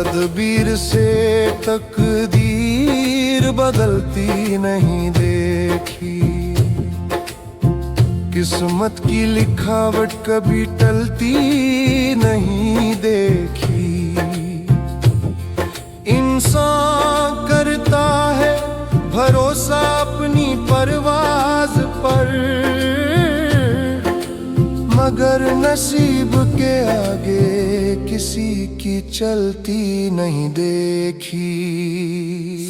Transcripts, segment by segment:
तदबीर से तकदीर बदलती नहीं देखी। किस्मत की लिखावट कभी टलती नहीं देखी। इंसान करता है भरोसा अपनी परवाज पर, मगर नसीब के आगे किसी की चलती नहीं देखी।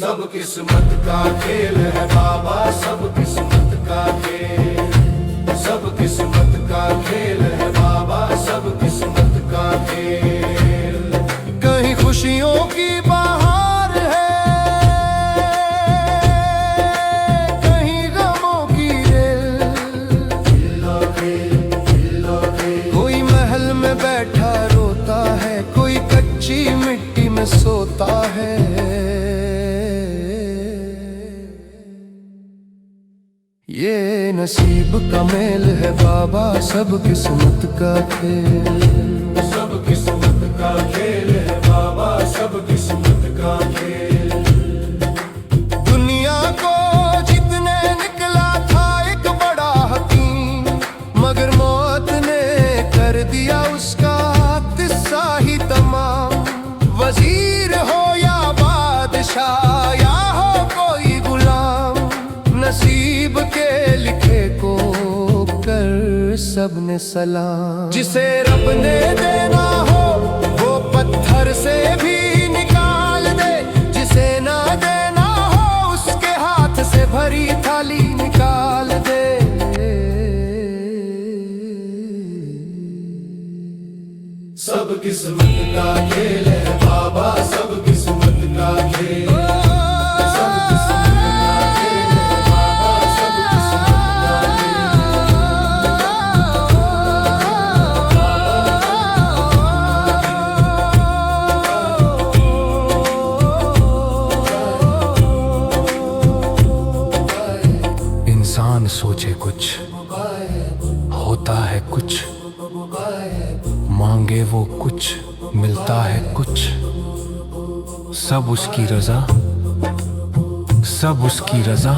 सब किस्मत का खेल है बाबा, सब किस्मत का खेल। सब किस्मत का खेल है बाबा, सब किस्मत का खेल। कहीं खुशियों की बहार है, कहीं गमों की रेल। कोई महल में बैठा रोता है, कोई कच्ची मिट्टी में सोता है। ये नसीब का मेल है बाबा, सब किस्मत का खेल। सब किस्मत का खेल है बाबा, सब किस्मत का खेल। दुनिया को जितने निकला था एक बड़ा हकीम, मगर मौत ने कर दिया उसका किस्सा ही तमाम। वजीर हो या बादशाह या हो कोई गुलाम, नसीब के लिखे को कर सबने सलाम। जिसे रब ने देना हो वो पत्थर से भी निकाल दे, जिसे ना देना हो उसके हाथ से भरी थाली निकाल दे। सब किस्मत का खेल है बाबा, सब किस्मत का खेल। इंसान सोचे कुछ, होता है कुछ, मांगे वो कुछ, मिलता है कुछ। सब उसकी रजा, सब उसकी रजा,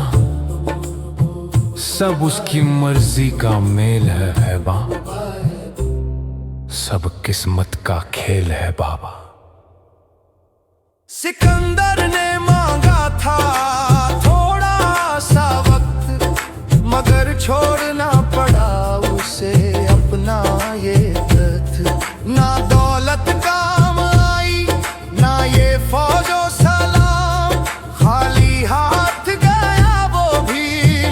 सब उसकी मर्जी का मेल है बा। सब किस्मत का खेल है बाबा। सिकंदर ने मांगा था थोड़ा सा वक्त, मगर छोड़ना पड़ा उसे अपना ये तख्त। ना दौलत काम आई, ना ये फौजो सलाम, खाली हाथ गया वो भी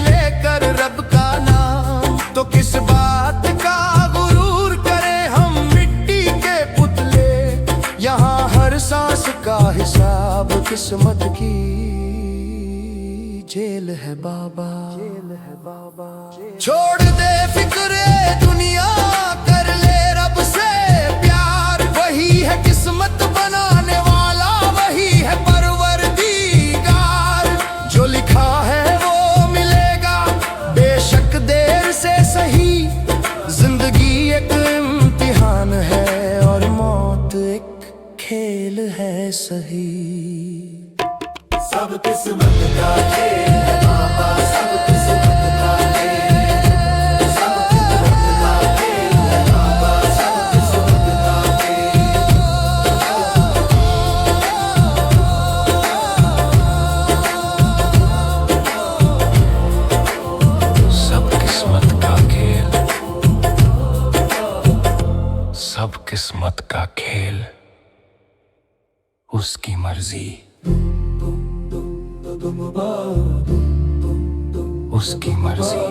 लेकर रब का नाम। तो किस बात का गुरूर करें हम मिट्टी के पुतले, यहाँ हर सांस का हिसाब किस्मत की जेल है बाबा। जेल है बाबा। छोड़ दे फिक्रे दुनिया, कर ले रब से प्यार। वही है किस्मत बनाने वाला, वही है परवरदिगार। जो लिखा है वो मिलेगा बेशक देर से सही। जिंदगी एक इम्तिहान है और मौत एक खेल है सही। सब किस्मत का खेल है बाबा, सब किस्मत का खेल। सब किस्मत का खेल है बाबा, सब किस्मत का खेल। सब किस्मत का खेल, सब किस्मत का खेल। उसकी मर्जी, उसकी मर्जी।